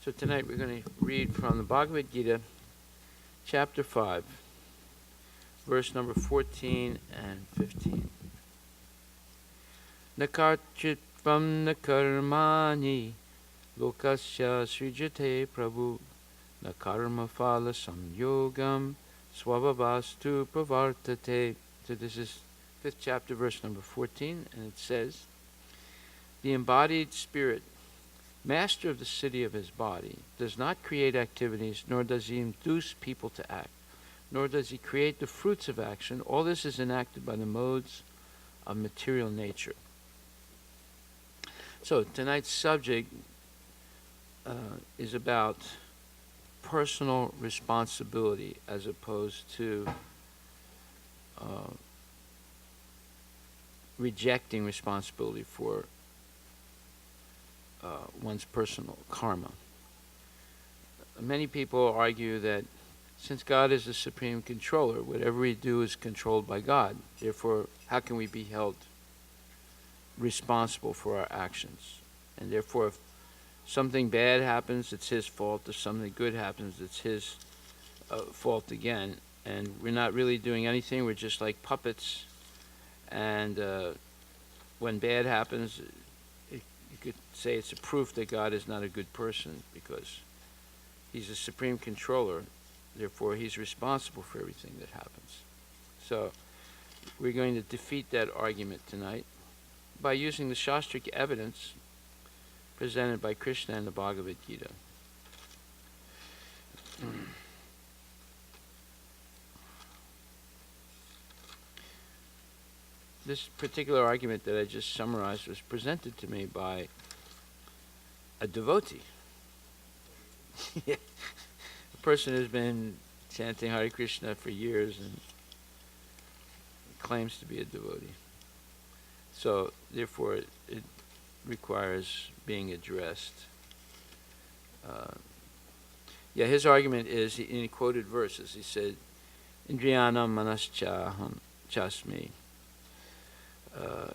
So tonight we're going to read from the Bhagavad Gita, chapter 5, verse number 14 and 15. Nakarchitvam nakarmani lokasya srijate Prabhu nakarma phala samyogam swabhavastu pravartate. So this is 5th chapter, verse number 14, and it says, the embodied spirit, master of the city of his body, does not create activities, nor does he induce people to act, nor does he create the fruits of action. All this is enacted by the modes of material nature. So tonight's subject is about personal responsibility as opposed to rejecting responsibility for one's personal karma. Many people argue that since God is the supreme controller, whatever we do is controlled by God. Therefore, how can we be held responsible for our actions? And therefore, if something bad happens, it's his fault. If something good happens, it's his fault again. And we're not really doing anything. We're just like puppets. And when bad happens, you could say it's a proof that God is not a good person, because he's a supreme controller. Therefore, he's responsible for everything that happens. So we're going to defeat that argument tonight by using the Shastric evidence presented by Krishna in the Bhagavad Gita. This particular argument that I just summarized was presented to me by a devotee. A person who's been chanting Hare Krishna for years and claims to be a devotee. So, therefore, it requires being addressed. His argument is, in he quoted verses, he said, Indriyanam manaschaham chasmi.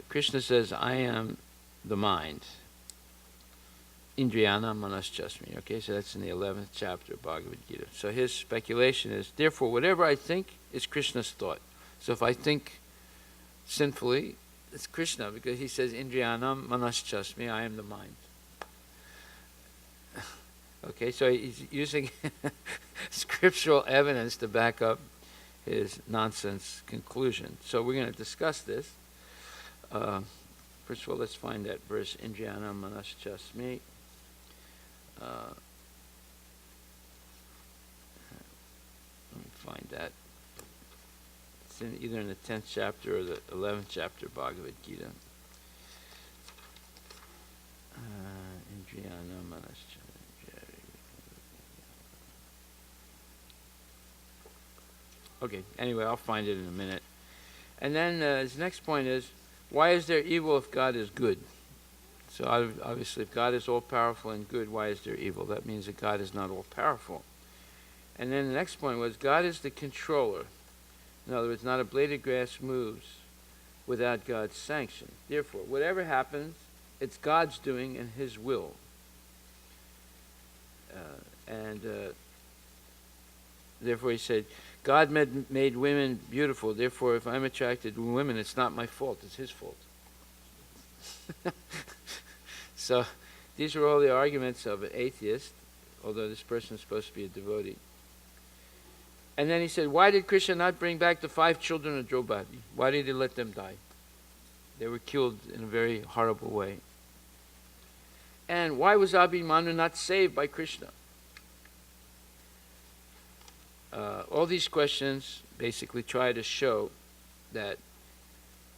Krishna says, I am the mind. Indriyana manaschasmi. Okay, so that's in the 11th chapter of Bhagavad Gita. So his speculation is, therefore, whatever I think is Krishna's thought. So if I think sinfully, it's Krishna, because he says, Indriyana manaschasmi, I am the mind. Okay, so he's using scriptural evidence to back up his nonsense conclusion. So we're going to discuss this. First of all, let's find that verse, Indriyana manaschasmi. Let me find that. It's either in the 10th chapter or the 11th chapter of Bhagavad Gita. Indriyana manaschasmi. Okay, anyway, I'll find it in a minute. And then his next point is, why is there evil if God is good? So obviously, if God is all-powerful and good, why is there evil? That means that God is not all-powerful. And then the next point was, God is the controller. In other words, not a blade of grass moves without God's sanction. Therefore, whatever happens, it's God's doing and his will. Therefore he said, God made women beautiful. Therefore, if I'm attracted to women, it's not my fault. It's his fault. So these are all the arguments of an atheist, although this person is supposed to be a devotee. And then he said, why did Krishna not bring back the 5 children of Draupadi? Why did he let them die? They were killed in a very horrible way. And why was Abhimanyu not saved by Krishna? All these questions basically try to show that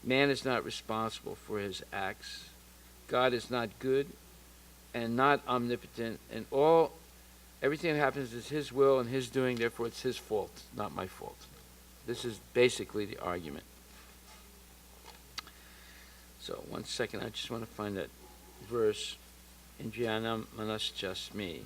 man is not responsible for his acts. God is not good and not omnipotent, and everything that happens is his will and his doing, therefore it's his fault, not my fault. This is basically the argument. So, one second, I just want to find that verse, Indriyanam manaschasmi.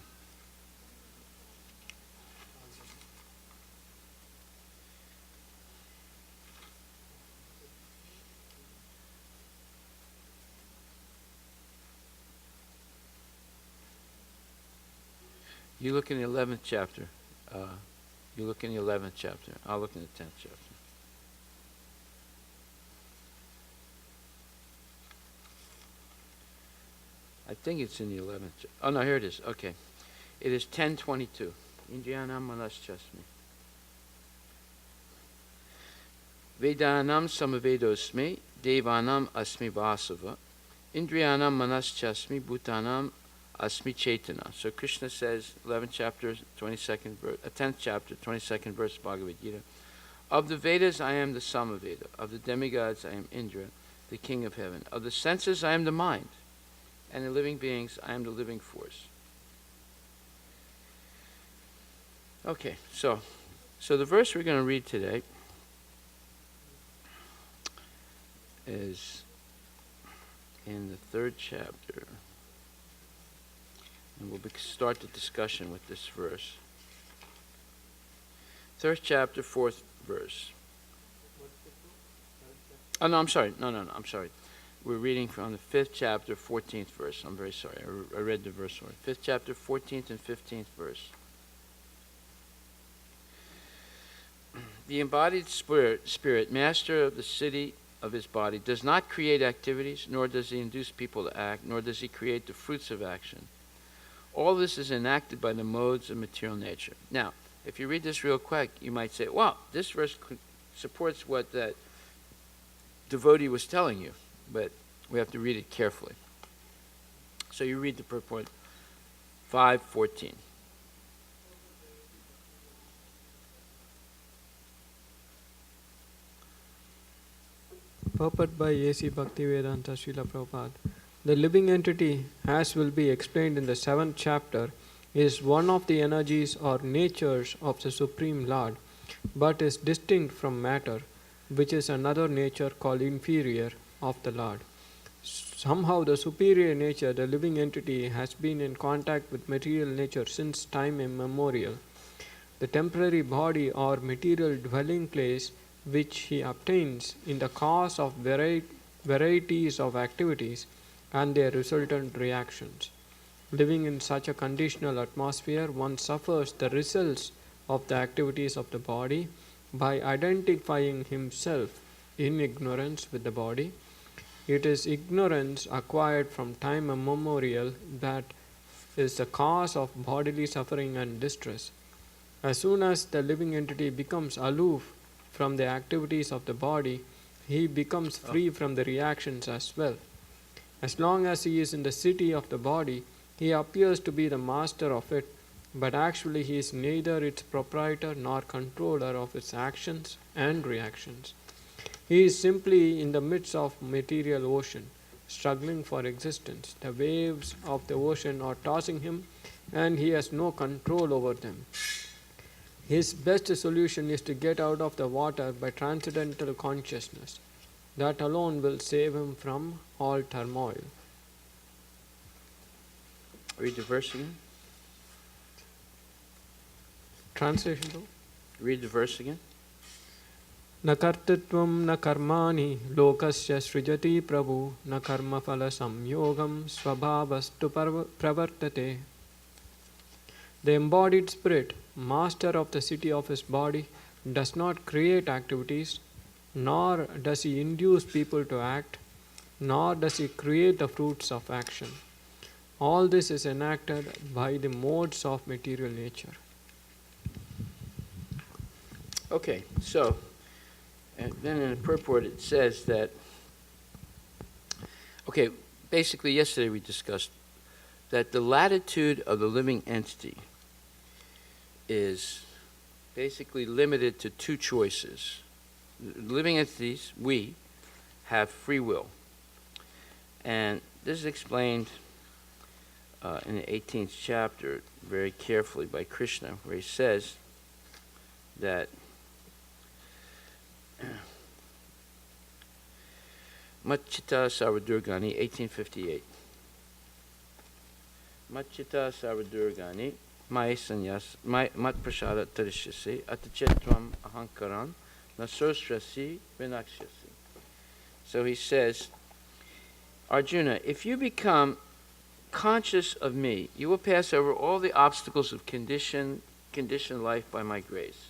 You look in the 11th chapter. You look in the 11th chapter. I'll look in the 10th chapter. I think it's in the 11th. Oh, no, here it is. Okay. It is 10:22. Indriyanam manaschasmi. Vedanam samavedosmi, devanam asmi vasava, indriyanam manaschasmi, bhutanam asmi chetana. So Krishna says, 11th chapter, 22nd verse, 10th chapter, 22nd verse, Bhagavad Gita. Of the Vedas, I am the Samaveda. Of the demigods, I am Indra, the king of heaven. Of the senses, I am the mind. And the living beings, I am the living force. Okay, so the verse we're going to read today is in the 3rd chapter. And we'll start the discussion with this verse. 3rd chapter, 4th verse. Oh, no, I'm sorry. No, I'm sorry. We're reading from the 5th chapter, 14th verse. I'm very sorry. I read the verse wrong. 5th chapter, 14th and 15th verse. The embodied spirit, master of the city of his body, does not create activities, nor does he induce people to act, nor does he create the fruits of action. All this is enacted by the modes of material nature. Now, if you read this real quick, you might say, well, this verse supports what that devotee was telling you, but we have to read it carefully. So you read the purport 5:14. Purport by A.C. Bhaktivedanta Srila Prabhupada. The living entity, as will be explained in the 7th chapter, is one of the energies or natures of the Supreme Lord, but is distinct from matter, which is another nature called inferior of the Lord. Somehow the superior nature, the living entity, has been in contact with material nature since time immemorial. The temporary body or material dwelling place which he obtains in the course of varieties of activities and their resultant reactions. Living in such a conditional atmosphere, one suffers the results of the activities of the body by identifying himself in ignorance with the body. It is ignorance acquired from time immemorial that is the cause of bodily suffering and distress. As soon as the living entity becomes aloof from the activities of the body, he becomes free from the reactions as well. As long as he is in the city of the body, he appears to be the master of it, but actually he is neither its proprietor nor controller of its actions and reactions. He is simply in the midst of material ocean, struggling for existence. The waves of the ocean are tossing him, and he has no control over them. His best solution is to get out of the water by transcendental consciousness. That alone will save him from all turmoil. Read the verse again. Translation though? Read the verse again. Na kartritvam na karmani lokasya srijati prabhu na karma phala samyogam svabhavastu pravartate. The embodied spirit, master of the city of his body, does not create activities, nor does he induce people to act, nor does he create the fruits of action. All this is enacted by the modes of material nature. Okay, so, and then in the purport it says that, okay, basically yesterday we discussed that the latitude of the living entity is basically limited to two choices. Living entities, we, have free will. And this is explained in the 18th chapter very carefully by Krishna, where he says that Machita Sarvadurgani, 1858. Machita Sarvadurgani, Mai Sanyas, Mat Prashada Tarishyasi, Atachetvam Ahankaran, Nasosrasi Vinakshasi. So he says, Arjuna, if you become conscious of me, you will pass over all the obstacles of conditioned life by my grace.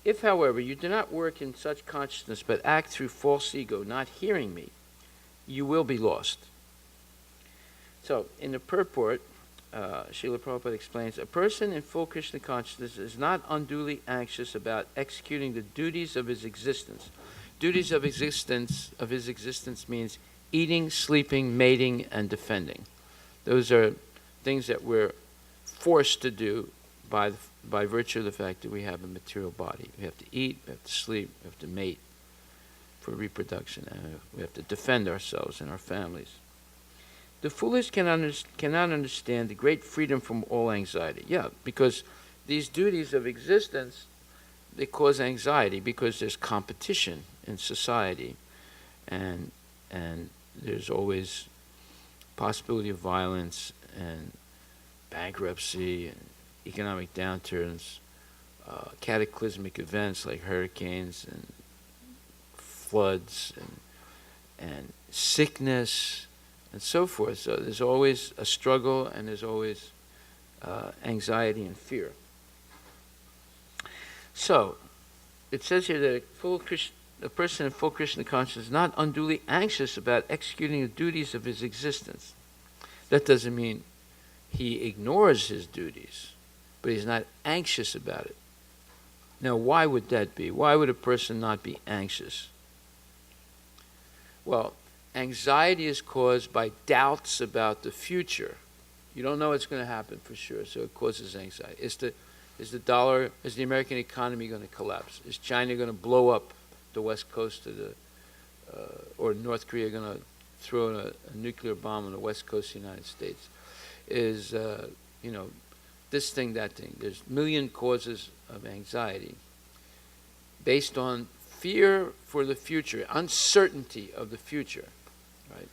If, however, you do not work in such consciousness, but act through false ego, not hearing me, you will be lost. So, in the purport, Srila Prabhupada explains, a person in full Krishna consciousness is not unduly anxious about executing the duties of his existence. Duties of his existence means eating, sleeping, mating, and defending. Those are things that we're forced to do by virtue of the fact that we have a material body. We have to eat, we have to sleep, we have to mate for reproduction, and we have to defend ourselves and our families. The foolish cannot understand the great freedom from all anxiety. Yeah, because these duties of existence, they cause anxiety because there's competition in society, and there's always possibility of violence and bankruptcy and economic downturns, cataclysmic events like hurricanes and floods and sickness and so forth. So there's always a struggle, and there's always anxiety and fear. So it says here that a person in full Krishna consciousness is not unduly anxious about executing the duties of his existence. That doesn't mean he ignores his duties, but he's not anxious about it. Now, why would that be? Why would a person not be anxious? Well, anxiety is caused by doubts about the future. You don't know what's going to happen for sure, so it causes anxiety. Is the American economy going to collapse? Is China going to blow up the west coast of or North Korea going to throw a nuclear bomb on the west coast of the United States? Is, this thing, that thing. There's a million causes of anxiety based on fear for the future, uncertainty of the future, right?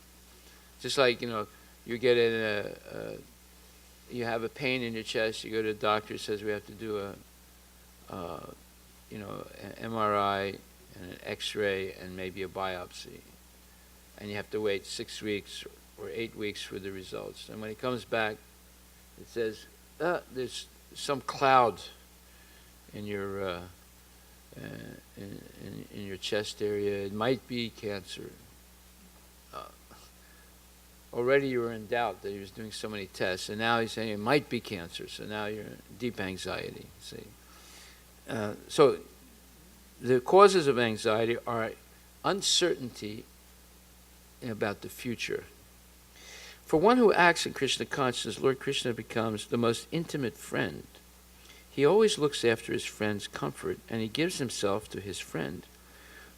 Just like, you get you have a pain in your chest, you go to the doctor, says we have to do an MRI and an X-ray and maybe a biopsy. And you have to wait 6 weeks or 8 weeks for the results. And when he comes back, it says, there's some cloud in your in your chest area. It might be cancer. Already you were in doubt that he was doing so many tests, and now he's saying it might be cancer. So now you're in deep anxiety. See, so the causes of anxiety are uncertainty about the future. For one who acts in Krishna consciousness, Lord Krishna becomes the most intimate friend. He always looks after his friend's comfort, and he gives himself to his friend,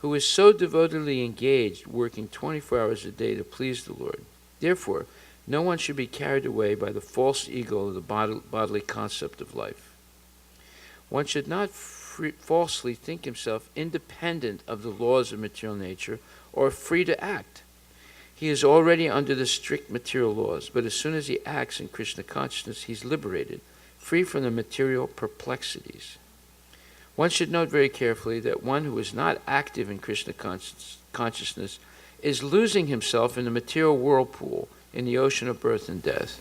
who is so devotedly engaged, working 24 hours a day to please the Lord. Therefore, no one should be carried away by the false ego of the bodily concept of life. One should not falsely think himself independent of the laws of material nature or free to act. He is already under the strict material laws, but as soon as he acts in Krishna consciousness, he's liberated, free from the material perplexities. One should note very carefully that one who is not active in Krishna consciousness is losing himself in the material whirlpool, in the ocean of birth and death.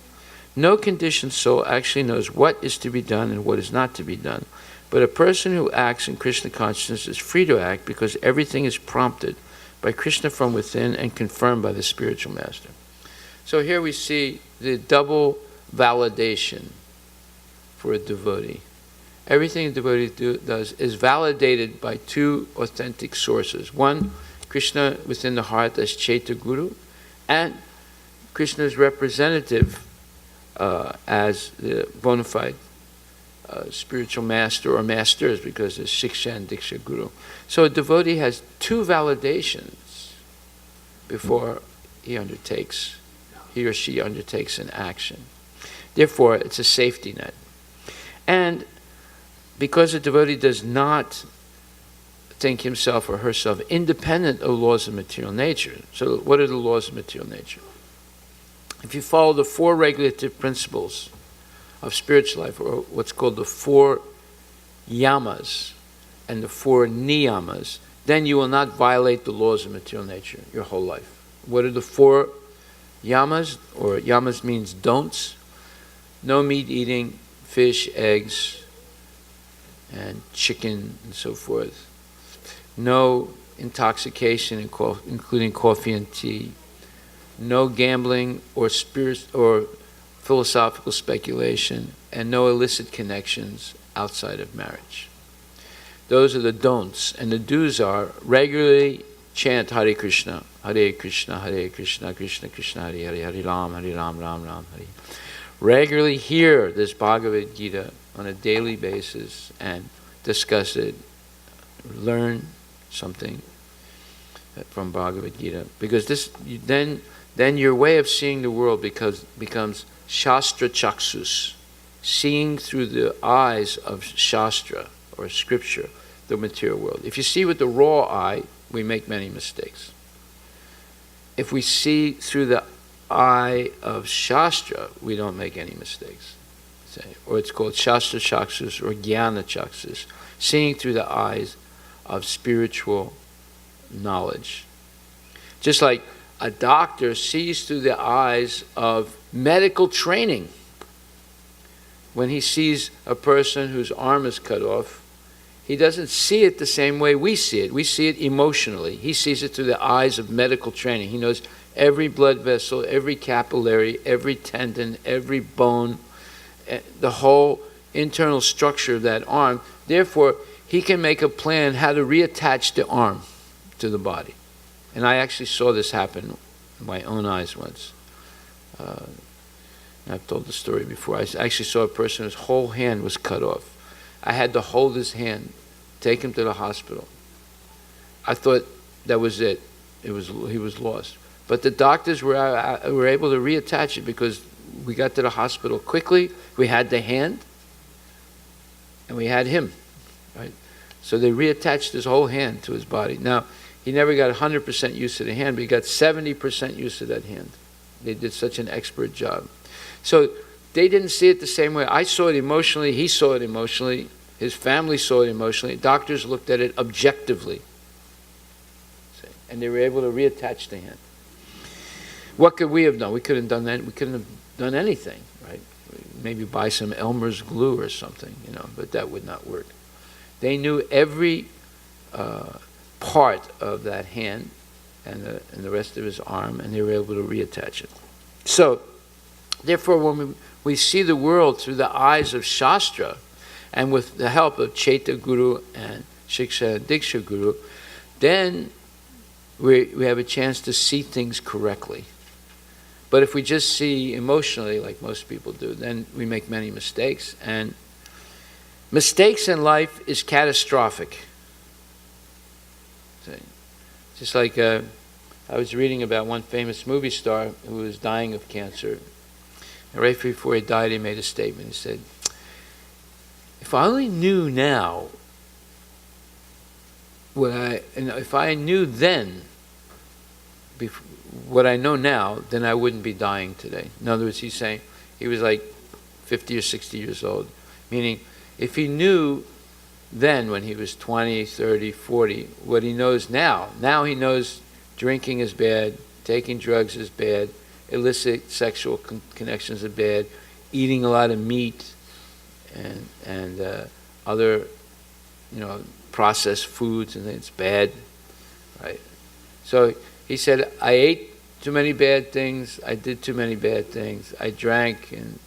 No conditioned soul actually knows what is to be done and what is not to be done. But a person who acts in Krishna consciousness is free to act because everything is prompted by Krishna from within and confirmed by the spiritual master. So here we see the double validation for a devotee. Everything a devotee does is validated by two authentic sources. One, Krishna within the heart as Chaita Guru, and Krishna's representative as the bona fide spiritual master or masters, because there's Shiksha and Diksha Guru. So a devotee has two validations before he or she undertakes an action. Therefore, it's a safety net. And because a devotee does not think himself or herself independent of laws of material nature. So what are the laws of material nature? If you follow the four regulative principles of spiritual life, or what's called the four yamas and the four niyamas, then you will not violate the laws of material nature your whole life. What are the 4 yamas? Or yamas means don'ts. No meat eating, fish, eggs, and chicken, and so forth. No intoxication, including coffee and tea. No gambling or philosophical speculation, and no illicit connections outside of marriage. Those are the don'ts. And the do's are regularly chant Hare Krishna, Hare Krishna, Hare Krishna, Krishna Krishna, Hare Hare, Hare Ram, Ram Ram, Hare. Regularly hear this Bhagavad Gita on a daily basis and discuss it, learn something from Bhagavad Gita. Because this, then your way of seeing the world becomes Shastra Chaksus, seeing through the eyes of Shastra, or scripture, the material world. If you see with the raw eye, we make many mistakes. If we see through the eye of Shastra, we don't make any mistakes. Or it's called Shastra Chaksus or Jnana Chaksus, seeing through the eyes of spiritual knowledge. Just like a doctor sees through the eyes of medical training. When he sees a person whose arm is cut off, he doesn't see it the same way we see it. We see it emotionally. He sees it through the eyes of medical training. He knows every blood vessel, every capillary, every tendon, every bone, the whole internal structure of that arm. Therefore, he can make a plan how to reattach the arm to the body. And I actually saw this happen with my own eyes once. I've told the story before. I actually saw a person whose whole hand was cut off. I had to hold his hand, take him to the hospital. I thought that was it. He was lost. But the doctors were able to reattach it because we got to the hospital quickly. We had the hand, and we had him, right? So they reattached his whole hand to his body. Now, he never got 100% use of the hand, but he got 70% use of that hand. They did such an expert job. So they didn't see it the same way. I saw it emotionally. He saw it emotionally. His family saw it emotionally. Doctors looked at it objectively. And they were able to reattach the hand. What could we have done? We couldn't have done that. We couldn't have done anything, right? Maybe buy some Elmer's glue or something, but that would not work. They knew every part of that hand and the rest of his arm, and they were able to reattach it. So, therefore, when we see the world through the eyes of Shastra, and with the help of Chaita Guru and Shiksha and Diksha Guru, then we have a chance to see things correctly. But if we just see emotionally, like most people do, then we make many mistakes. And mistakes in life is catastrophic. Just like I was reading about one famous movie star who was dying of cancer. And right before he died, he made a statement. He said, if I only knew now if I knew then what I know now, then I wouldn't be dying today. In other words, he's saying he was like 50 or 60 years old. Meaning, if he knew then when he was 20, 30, 40, what he knows now he knows drinking is bad, taking drugs is bad, illicit sexual connections are bad, eating a lot of meat and other, processed foods, and it's bad, right? So he said, I ate too many bad things, I did too many bad things, I drank and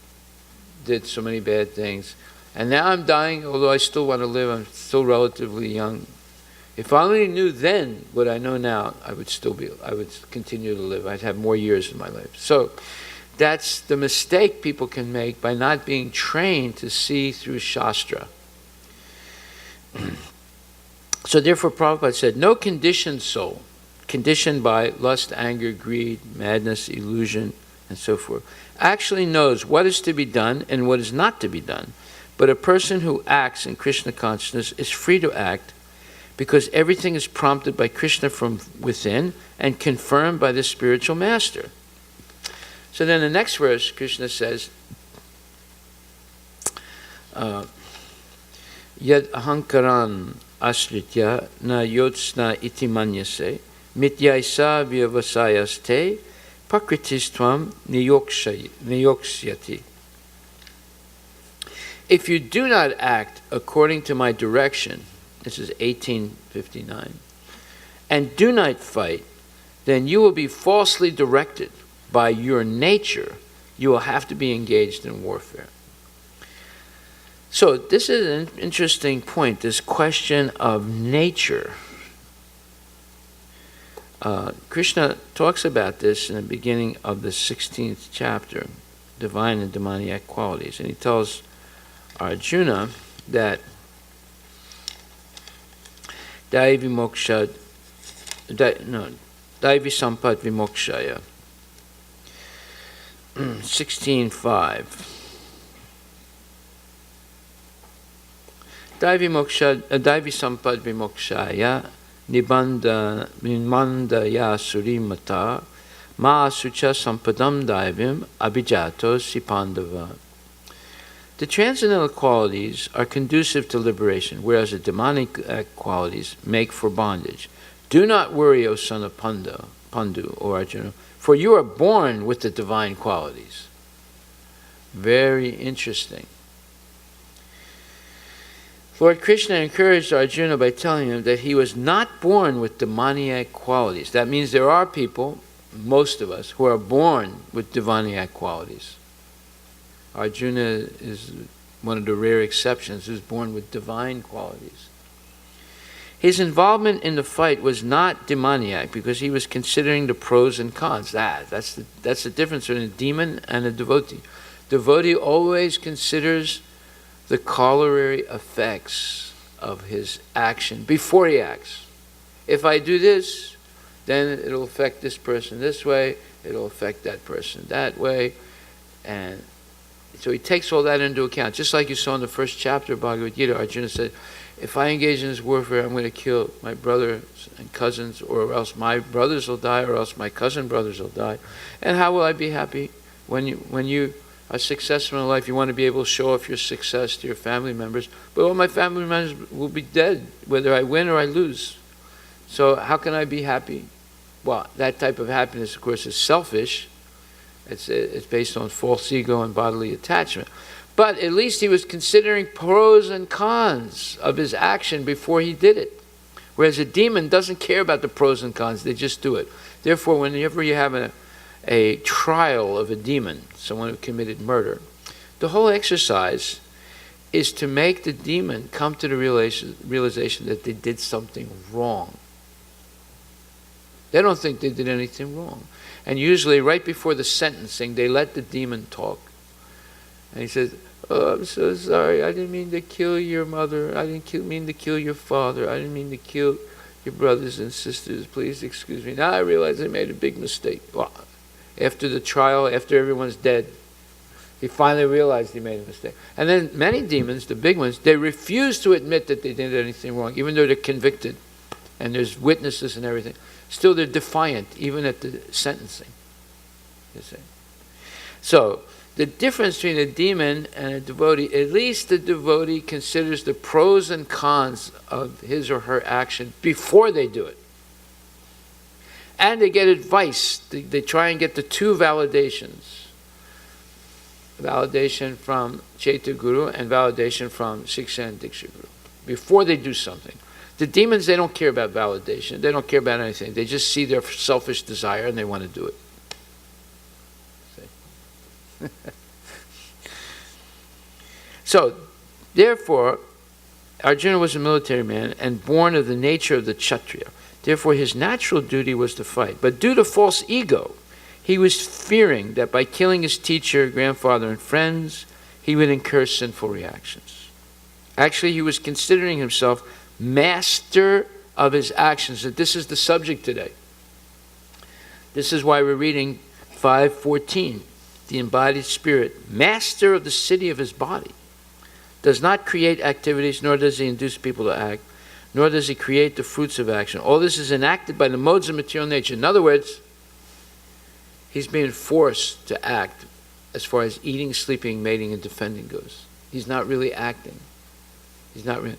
did so many bad things, and now I'm dying, although I still want to live, I'm still relatively young. If I only knew then what I know now, I would continue to live. I'd have more years in my life. So that's the mistake people can make by not being trained to see through Shastra. So therefore Prabhupada said, no conditioned soul, conditioned by lust, anger, greed, madness, illusion, and so forth, actually knows what is to be done and what is not to be done. But a person who acts in Krishna consciousness is free to act because everything is prompted by Krishna from within and confirmed by the spiritual master. So then the next verse, Krishna says, Yad ahankaran asritya na yotsna iti manyase Mityaisa vyavasayaste prakritistvam niyoksyati. If you do not act according to my direction, this is 1859, and do not fight, then you will be falsely directed. By your nature, you will have to be engaged in warfare. So this is an interesting point, this question of nature. Krishna talks about this in the beginning of the 16th chapter, divine and demoniac qualities. And he tells Arjuna that Daivi Moksha, Daivi Sampat Vimokshaya, 16.5. Daivi Sampat Vimokshaya Nimandaya Surimata Ma Sucha Sampadam Daivim Abhijato Sipandava. The transcendental qualities are conducive to liberation, whereas the demonic qualities make for bondage. Do not worry, O son of Pandu, or Arjuna, for you are born with the divine qualities. Very interesting. Lord Krishna encouraged Arjuna by telling him that he was not born with demoniac qualities. That means there are people, most of us, who are born with demoniac qualities. Arjuna is one of the rare exceptions who's born with divine qualities. His involvement in the fight was not demoniac because he was considering the pros and cons. That's the difference between a demon and a devotee. Devotee always considers the corollary effects of his action before he acts. If I do this, then it'll affect this person this way, it'll affect that person that way, and so he takes all that into account. Just like you saw in the first chapter of Bhagavad Gita, Arjuna said, if I engage in this warfare, I'm going to kill my brothers and cousins, or else my brothers will die, or else my cousin brothers will die. And how will I be happy? When you are successful in life, you want to be able to show off your success to your family members, but all my family members will be dead, whether I win or I lose. So how can I be happy? Well, that type of happiness, of course, is selfish. It's based on false ego and bodily attachment. But at least he was considering pros and cons of his action before he did it. Whereas a demon doesn't care about the pros and cons, they just do it. Therefore, whenever you have a trial of a demon, someone who committed murder, the whole exercise is to make the demon come to the realization that they did something wrong. They don't think they did anything wrong. And usually right before the sentencing, they let the demon talk. And he says, oh, I'm so sorry, I didn't mean to kill your mother, I didn't mean to kill your father, I didn't mean to kill your brothers and sisters, please excuse me. Now I realize I made a big mistake. Well, after the trial, after everyone's dead, he finally realized he made a mistake. And then many demons, the big ones, they refuse to admit that they did anything wrong, even though they're convicted and there's witnesses and everything. Still, they're defiant, even at the sentencing. You see. So, the difference between a demon and a devotee, at least the devotee considers the pros and cons of his or her action before they do it. And they get advice. They try and get the two validations. Validation from Chaitya Guru and validation from Shiksha and Diksha Guru. Before they do something. The demons, they don't care about validation. They don't care about anything. They just see their selfish desire and they want to do it. So, therefore, Arjuna was a military man and born of the nature of the Kshatriya. Therefore, his natural duty was to fight. But due to false ego, he was fearing that by killing his teacher, grandfather, and friends, he would incur sinful reactions. Actually, he was considering himself master of his actions. And this is the subject today. This is why we're reading 5:14. The embodied spirit, master of the city of his body, does not create activities, nor does he induce people to act, nor does he create the fruits of action. All this is enacted by the modes of material nature. In other words, he's being forced to act as far as eating, sleeping, mating, and defending goes. He's not really acting. He's not really.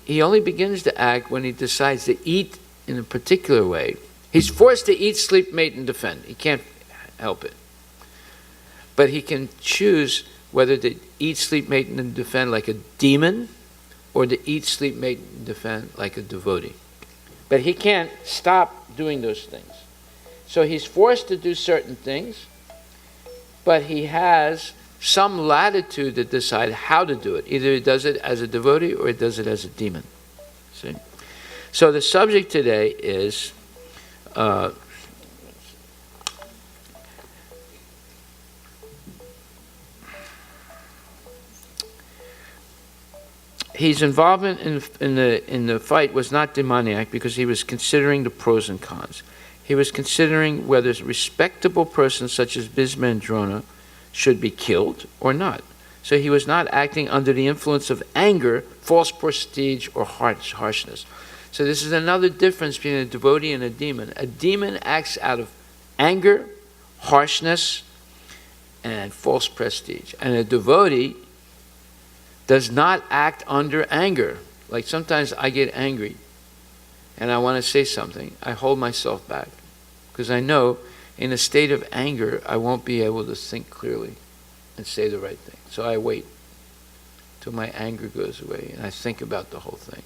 He only begins to act when he decides to eat in a particular way. He's forced to eat, sleep, mate, and defend. He can't help it. But he can choose whether to eat, sleep, mate, and defend like a demon, or to eat, sleep, mate, and defend like a devotee. But he can't stop doing those things. So he's forced to do certain things, but he has some latitude to decide how to do it. Either he does it as a devotee or he does it as a demon. See? So the subject today is his involvement in the fight was not demoniac because he was considering the pros and cons. He was considering whether respectable persons such as Bhisma and Drona should be killed or not. So he was not acting under the influence of anger, false prestige, or harshness. So this is another difference between a devotee and a demon. A demon acts out of anger, harshness, and false prestige. And a devotee does not act under anger. Like sometimes I get angry and I want to say something. I hold myself back because I know in a state of anger I won't be able to think clearly and say the right thing. So I wait till my anger goes away and I think about the whole thing.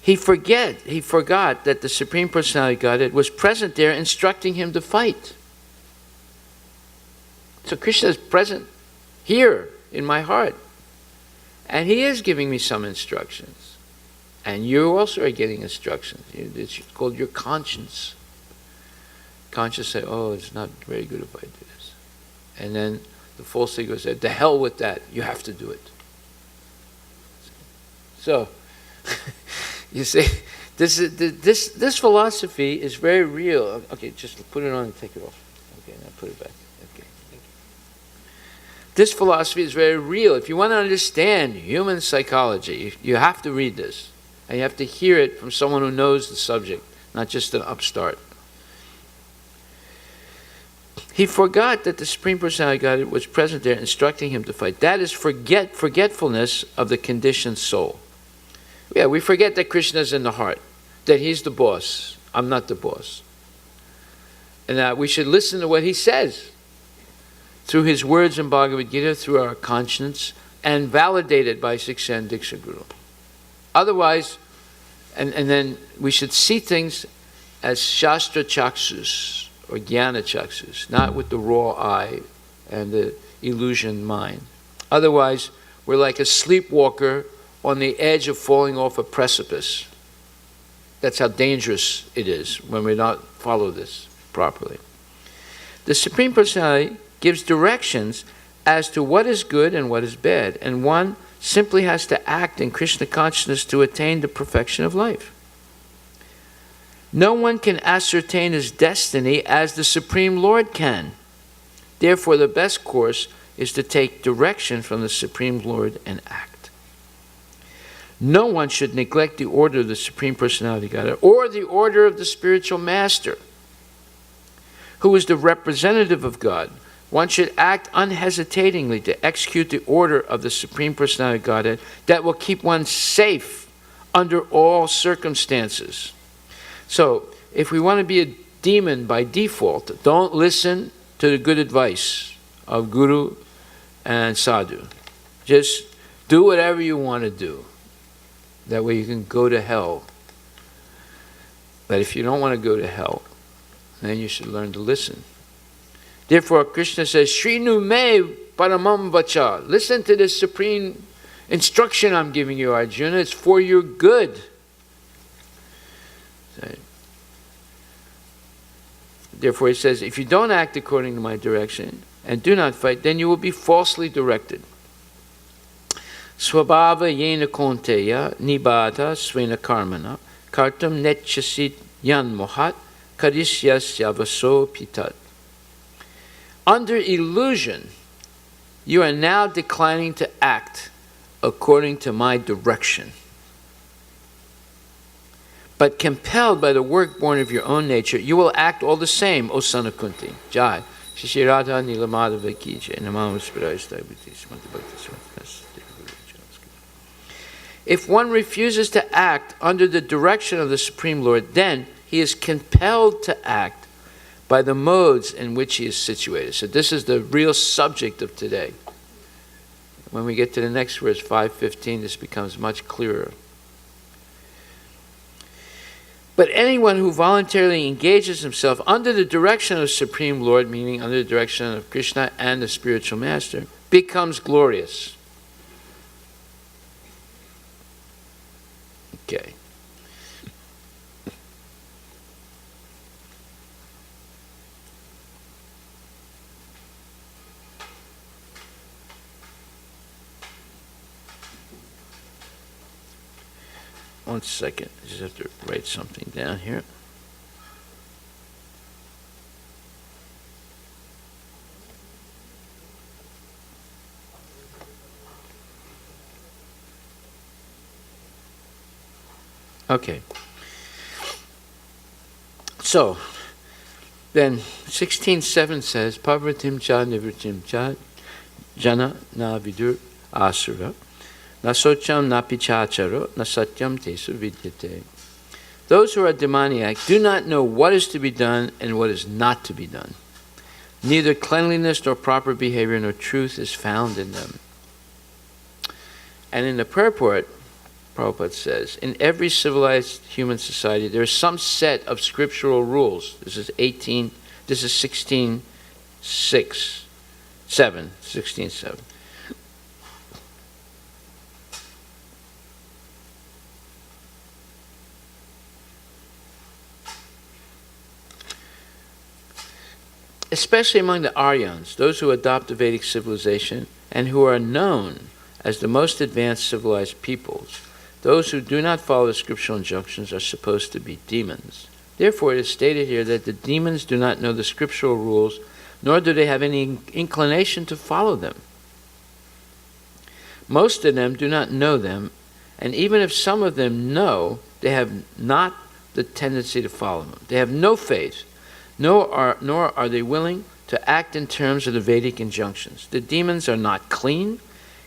He forgot that the Supreme Personality of Godhead was present there instructing him to fight. So Krishna is present here in my heart. And he is giving me some instructions. And you also are getting instructions. It's called your conscience. Conscience say, oh, it's not very good if I do this. And then the false ego said, to hell with that, you have to do it. So, you see, this philosophy is very real. Okay, just put it on and take it off. Okay, now put it back. Okay. This philosophy is very real. If you want to understand human psychology, you have to read this. And you have to hear it from someone who knows the subject, not just an upstart. He forgot that the Supreme Personality of Godhead was present there instructing him to fight. That is forgetfulness of the conditioned soul. Yeah, we forget that Krishna is in the heart, that he's the boss. I'm not the boss. And that we should listen to what he says through his words in Bhagavad Gita, through our conscience, and validate it by Siksha and Diksha Guru. Otherwise, and then we should see things as Shastra Chaksus or Jnana Chaksus, not with the raw eye and the illusion mind. Otherwise, we're like a sleepwalker on the edge of falling off a precipice. That's how dangerous it is when we not follow this properly. The Supreme Personality gives directions as to what is good and what is bad, and one simply has to act in Krishna consciousness to attain the perfection of life. No one can ascertain his destiny as the Supreme Lord can. Therefore, the best course is to take direction from the Supreme Lord and act. No one should neglect the order of the Supreme Personality of Godhead or the order of the spiritual master, who is the representative of God. One should act unhesitatingly to execute the order of the Supreme Personality of Godhead that will keep one safe under all circumstances. So, if we want to be a demon by default, don't listen to the good advice of Guru and Sadhu. Just do whatever you want to do. That way you can go to hell. But if you don't want to go to hell, then you should learn to listen. Therefore, Krishna says, Shrinu me paramam vacha. Listen to this supreme instruction I'm giving you, Arjuna. It's for your good. Therefore, he says, if you don't act according to my direction and do not fight, then you will be falsely directed. Swabhava yena konteya nibata svena karmana kartam netchasit yan mohat karisyasya vaso pitat. Under illusion, you are now declining to act according to my direction. But compelled by the work born of your own nature, you will act all the same, O son of Kunti. Jai. Shishirata Nilamadava Kija. Namam Spirayastai Bhuti Smati Bhakti Smati. If one refuses to act under the direction of the Supreme Lord, then he is compelled to act by the modes in which he is situated. So this is the real subject of today. When we get to the next verse, 5:15, this becomes much clearer. But anyone who voluntarily engages himself under the direction of the Supreme Lord, meaning under the direction of Krishna and the spiritual master, becomes glorious. Okay. One second, I just have to write something down here. Okay. So, then 16:7 says, Pavritim cha nivritim cha jana na vidur asura. Nasocham napichacharo nasatyam tesu vidyate. Those who are demoniac do not know what is to be done and what is not to be done. Neither cleanliness nor proper behavior nor truth is found in them. And in the purport, Prabhupada says, in every civilized human society there is some set of scriptural rules. This is 16:7. Especially among the Aryans, those who adopt the Vedic civilization and who are known as the most advanced civilized peoples, those who do not follow the scriptural injunctions are supposed to be demons. Therefore, it is stated here that the demons do not know the scriptural rules, nor do they have any inclination to follow them. Most of them do not know them, and even if some of them know, they have not the tendency to follow them. They have no faith, nor are they willing to act in terms of the Vedic injunctions. The demons are not clean,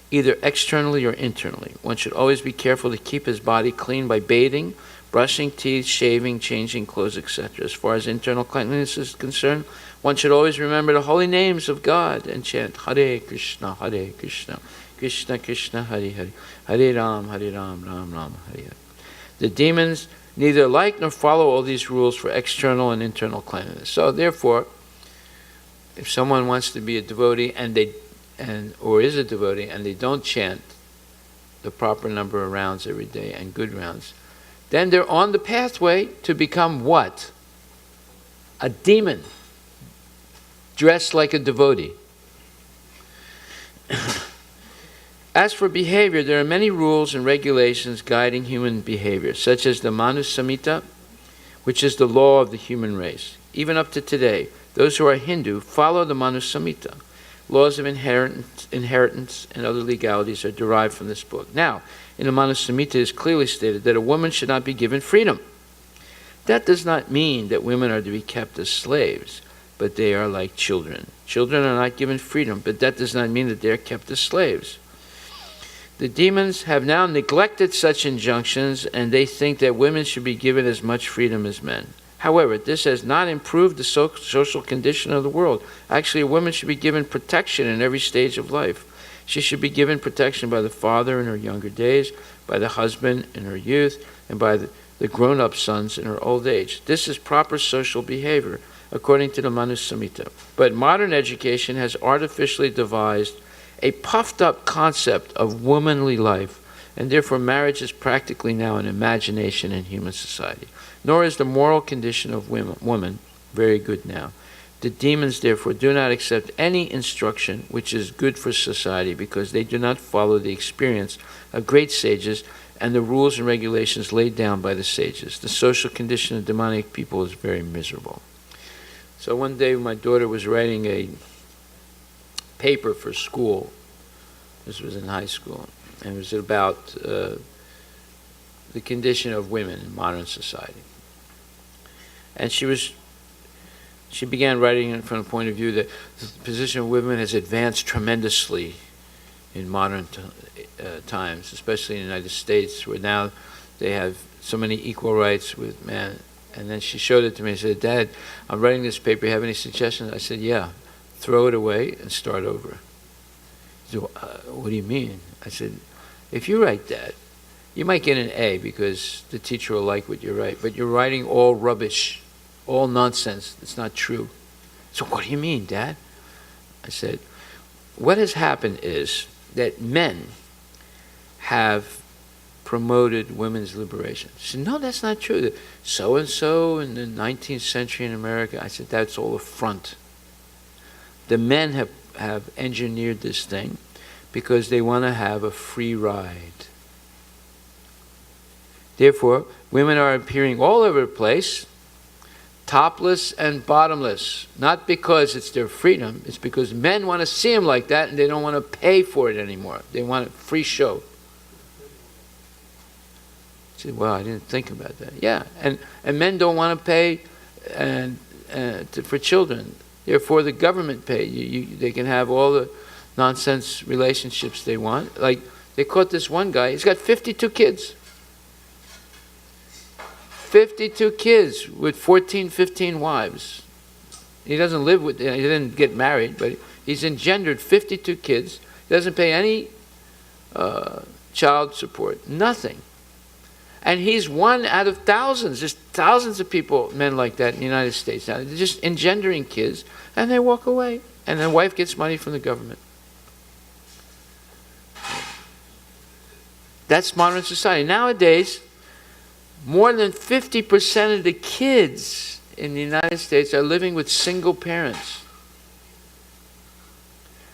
either externally or internally. One should always be careful to keep his body clean by bathing, brushing teeth, shaving, changing clothes, etc. As far as internal cleanliness is concerned, one should always remember the holy names of God and chant Hare Krishna, Krishna Krishna, Hare Hare, Hare Ram, Ram Ram, Hare Hare. The demons neither like nor follow all these rules for external and internal cleanliness. So therefore, if someone wants to be a devotee or is a devotee and they don't chant the proper number of rounds every day and good rounds, then they're on the pathway to become what? A demon, dressed like a devotee. As for behavior, there are many rules and regulations guiding human behavior, such as the Manu Samhita, which is the law of the human race. Even up to today, those who are Hindu follow the Manu Samhita. Laws of inheritance and other legalities are derived from this book. Now, in the Manu Samhita it is clearly stated that a woman should not be given freedom. That does not mean that women are to be kept as slaves, but they are like children. Children are not given freedom, but that does not mean that they are kept as slaves. The demons have now neglected such injunctions, and they think that women should be given as much freedom as men. However, this has not improved the social condition of the world. Actually, a woman should be given protection in every stage of life. She should be given protection by the father in her younger days, by the husband in her youth, and by the grown-up sons in her old age. This is proper social behavior, according to the Manu Samhita. But modern education has artificially devised a puffed-up concept of womanly life, and therefore marriage is practically now an imagination in human society. Nor is the moral condition of woman very good now. The demons, therefore, do not accept any instruction which is good for society because they do not follow the experience of great sages and the rules and regulations laid down by the sages. The social condition of demonic people is very miserable. So one day my daughter was writing a paper for school. This was in high school. And it was about the condition of women in modern society. And she began writing it from the point of view that the position of women has advanced tremendously in modern times, especially in the United States, where now they have so many equal rights with man. And then she showed it to me and said, Dad, I'm writing this paper. You have any suggestions? I said, yeah. Throw it away and start over. He said, what do you mean? I said, if you write that, you might get an A because the teacher will like what you write, but you're writing all rubbish, all nonsense. It's not true. So what do you mean, Dad? I said, what has happened is that men have promoted women's liberation. She said, no, that's not true. So-and-so in the 19th century in America. I said, that's all a front. The men have engineered this thing because they want to have a free ride. Therefore, women are appearing all over the place, topless and bottomless. Not because it's their freedom, it's because men want to see them like that and they don't want to pay for it anymore. They want a free show. I said, well, I didn't think about that. Yeah, and men don't want to pay for children. Therefore, the government pay. They can have all the nonsense relationships they want. Like, they caught this one guy. He's got 52 kids. 52 kids with 14, 15 wives. He doesn't live with, he didn't get married, but he's engendered 52 kids. He doesn't pay any child support, nothing. And he's one out of thousands. There's thousands of people, men like that in the United States now. They're just engendering kids, and they walk away. And the wife gets money from the government. That's modern society. Nowadays, more than 50% of the kids in the United States are living with single parents.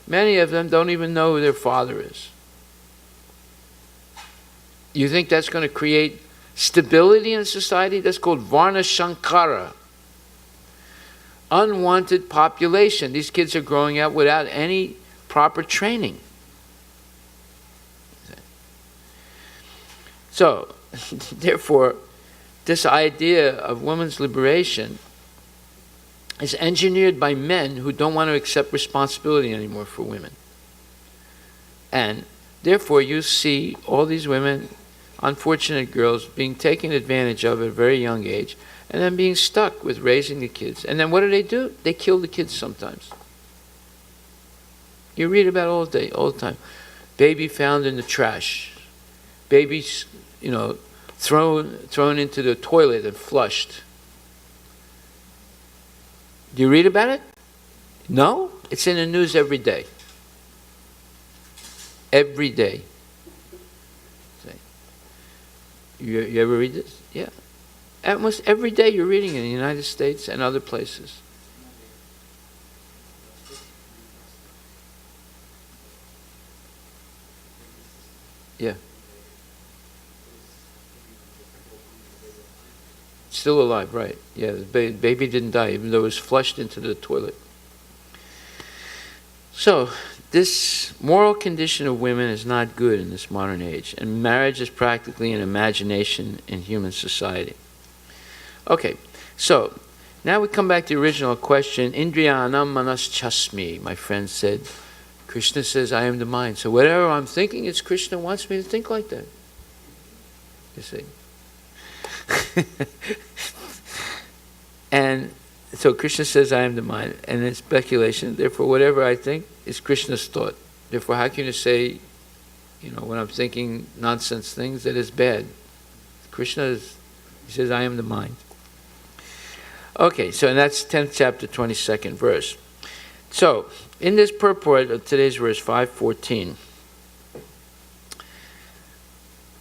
Many of them don't even know who their father is. You think that's going to create stability in society? That's called Varna Shankara. Unwanted population. These kids are growing up without any proper training. So, therefore, this idea of women's liberation is engineered by men who don't want to accept responsibility anymore for women. And therefore, you see all these women, unfortunate girls, being taken advantage of at a very young age, and then being stuck with raising the kids. And then what do? They kill the kids sometimes. You read about it all the time. Baby found in the trash. Babies, thrown into the toilet and flushed. Do you read about it? No? It's in the news every day. Every day. You ever read this? Yeah. Almost every day you're reading in the United States and other places. Yeah. Still alive, right. Yeah, the baby didn't die, even though it was flushed into the toilet. So, this moral condition of women is not good in this modern age, and marriage is practically an imagination in human society. Okay, so now we come back to the original question. Indriyanam manas chasmi, my friend said. Krishna says, I am the mind. So whatever I'm thinking, it's Krishna wants me to think like that. You see? And so Krishna says, I am the mind. And it's speculation. Therefore, whatever I think is Krishna's thought. Therefore, how can you say, when I'm thinking nonsense things, that is bad? Krishna he says, I am the mind. Okay, so and that's 10th chapter, 22nd verse. So, in this purport of today's verse 5:14,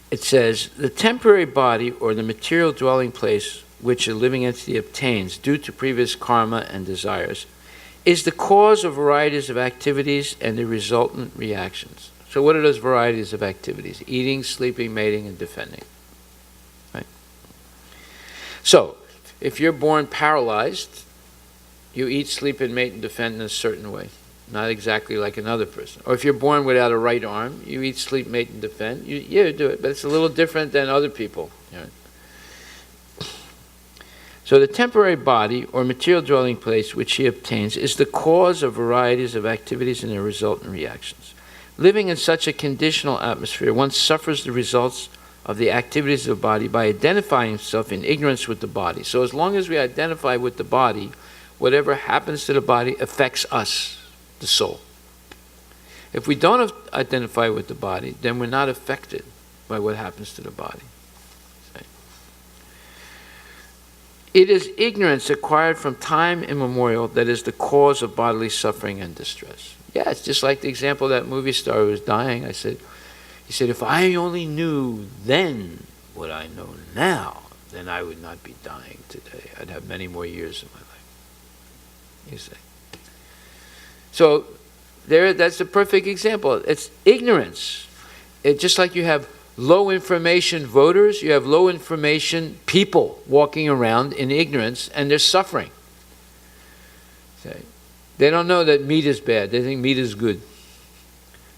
it says, the temporary body or the material dwelling place which a living entity obtains due to previous karma and desires is the cause of varieties of activities and the resultant reactions. So what are those varieties of activities? Eating, sleeping, mating, and defending. Right? So, if you're born paralyzed, you eat, sleep, and mate and defend in a certain way. Not exactly like another person. Or if you're born without a right arm, you eat, sleep, mate, and defend. You do it, but it's a little different than other people. So the temporary body or material dwelling place which he obtains is the cause of varieties of activities and their resultant reactions. Living in such a conditional atmosphere, one suffers the results of the activities of the body by identifying himself in ignorance with the body. So as long as we identify with the body, whatever happens to the body affects us, the soul. If we don't identify with the body, then we're not affected by what happens to the body. It is ignorance acquired from time immemorial that is the cause of bodily suffering and distress. Yeah, it's just like the example of that movie star who was dying. He said, if I only knew then what I know now, then I would not be dying today. I'd have many more years in my life. You see. So that's a perfect example. It's ignorance. Just like you have low information voters, you have low information people walking around in ignorance, and they're suffering. Okay. They don't know that meat is bad. They think meat is good.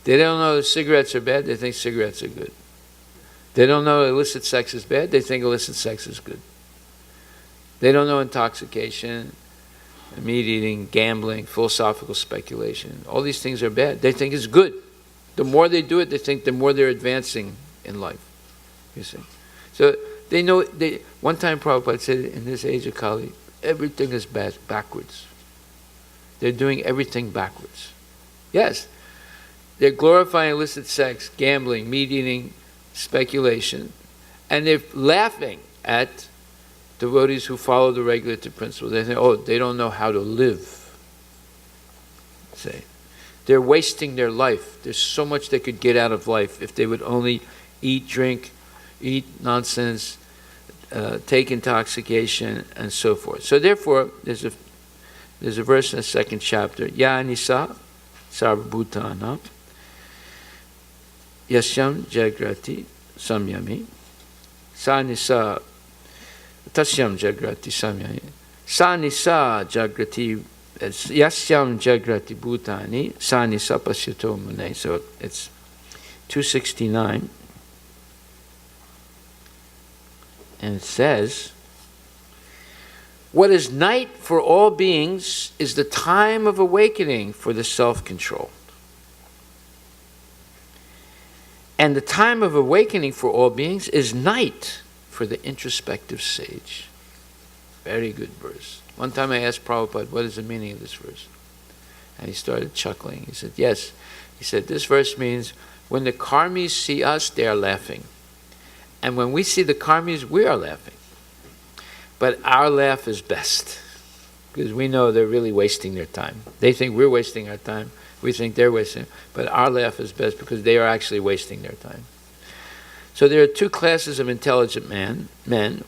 They don't know that cigarettes are bad. They think cigarettes are good. They don't know illicit sex is bad. They think illicit sex is good. They don't know intoxication, meat eating, gambling, philosophical speculation. All these things are bad. They think it's good. The more they do it, they think the more they're advancing in life. You see. So they know, one time Prabhupada said, in this age of Kali, everything is bad, backwards. They're doing everything backwards. Yes, they're glorifying illicit sex, gambling, meat eating, speculation, and they're laughing at devotees who follow the regulative principles. They say, oh, they don't know how to live. Say, they're wasting their life. There's so much they could get out of life if they would only eat, drink, eat nonsense, take intoxication, and so forth. So therefore, there's a verse in the second chapter, Ya Nisa Sarvabhutana Yasyam Jagrati Samyami Sa Nisa Tasyam Jagrati Samyami Sa Nisa Jagrati Yasyam Jagrati Bhutani Sa Nisa Pasyato Mune. So it's 269. And it says, what is night for all beings is the time of awakening for the self-controlled. And the time of awakening for all beings is night for the introspective sage. Very good verse. One time I asked Prabhupada, what is the meaning of this verse? And he started chuckling. He said, yes. He said, this verse means when the karmis see us, they are laughing. And when we see the karmis, we are laughing. But our laugh is best, because we know they're really wasting their time. They think we're wasting our time. We think they're wasting. But our laugh is best because they are actually wasting their time. So there are two classes of intelligent men.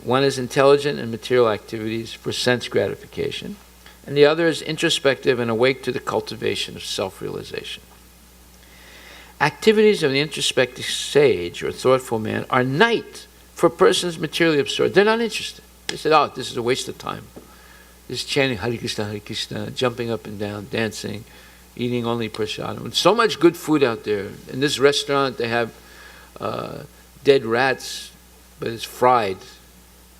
One is intelligent in material activities for sense gratification, and the other is introspective and awake to the cultivation of self-realization. Activities of the introspective sage or thoughtful man are night for persons materially absorbed. They're not interested. They said, oh, this is a waste of time. This chanting Hare Krishna, jumping up and down, dancing, eating only prasadam. So much good food out there. In this restaurant, they have dead rats, but it's fried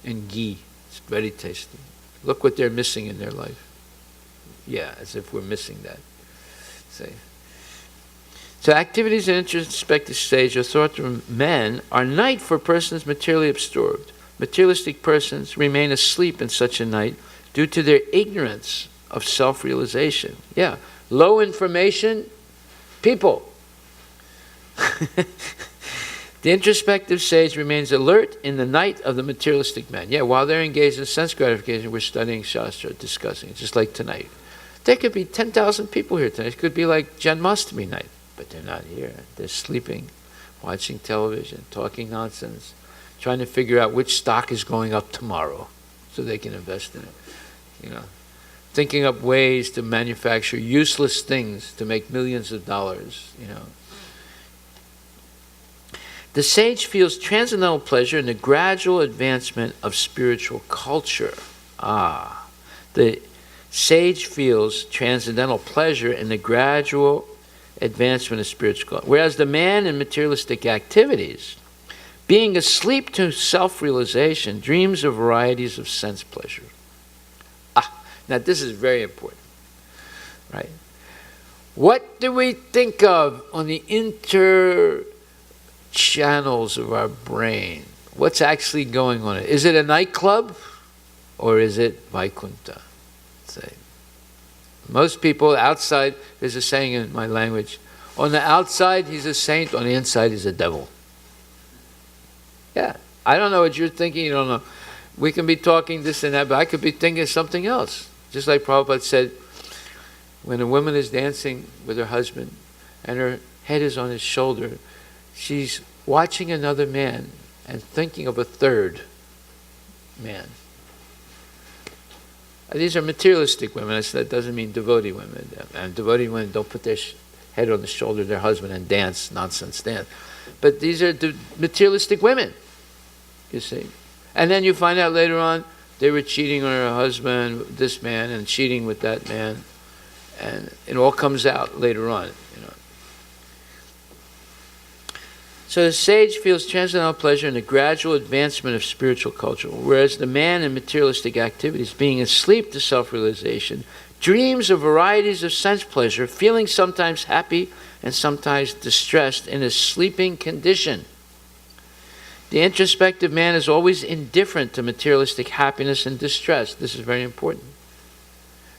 in ghee. It's very tasty. Look what they're missing in their life. Yeah, as if we're missing that. Say. So activities in introspective stage or thought of men are night for persons materially absorbed. Materialistic persons remain asleep in such a night due to their ignorance of self-realization. Yeah, low information people. The introspective sage remains alert in the night of the materialistic man. Yeah, while they're engaged in sense gratification, we're studying Shastra, discussing it, just like tonight. There could be 10,000 people here tonight. It could be like Janmashtami night, but they're not here. They're sleeping, watching television, talking nonsense, trying to figure out which stock is going up tomorrow so they can invest in it. You know, thinking up ways to manufacture useless things to make millions of dollars, you know. The sage feels transcendental pleasure in the gradual advancement of spiritual culture. The sage feels transcendental pleasure in the gradual advancement of spiritual culture. Whereas the man in materialistic activities, being asleep to self-realization, dreams of varieties of sense pleasure. Now this is very important, right? What do we think of on the inter channels of our brain? What's actually going on? Is it a nightclub or is it Vaikuntha? Say. Most people outside, there's a saying in my language, on the outside he's a saint, on the inside he's a devil. Yeah, I don't know what you're thinking, you don't know. We can be talking this and that, but I could be thinking something else. Just like Prabhupada said, when a woman is dancing with her husband and her head is on his shoulder, she's watching another man and thinking of a third man. These are materialistic women. That doesn't mean devotee women. And devotee women don't put their head on the shoulder of their husband and dance, nonsense dance. But these are the materialistic women, you see. And then you find out later on they were cheating on her husband, this man, and cheating with that man. And it all comes out later on, you know. So the sage feels transcendental pleasure in the gradual advancement of spiritual culture, whereas the man in materialistic activities, being asleep to self-realization, dreams of varieties of sense pleasure, feeling sometimes happy and sometimes distressed in a sleeping condition. The introspective man is always indifferent to materialistic happiness and distress. This is very important.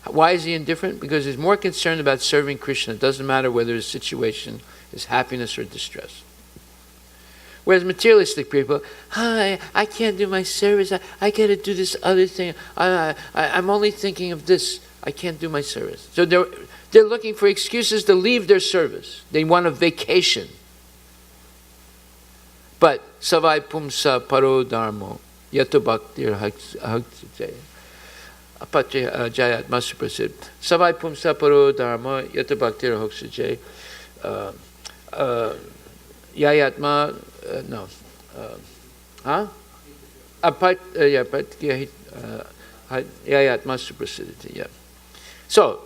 Why is he indifferent? Because he's more concerned about serving Krishna. It doesn't matter whether his situation is happiness or distress. Whereas materialistic people, I can't do my service. I got to do this other thing. I'm only thinking of this. I can't do my service. So they're looking for excuses to leave their service. They want a vacation. But savai pumsa paro dharmo yato bhaktir haksajaya. Apatya jayat masuprasid. Savai pumsa paro dharmo yato bhaktir haksajaya. Yayatma. No. Yayatma suprasiditi. Yeah. So,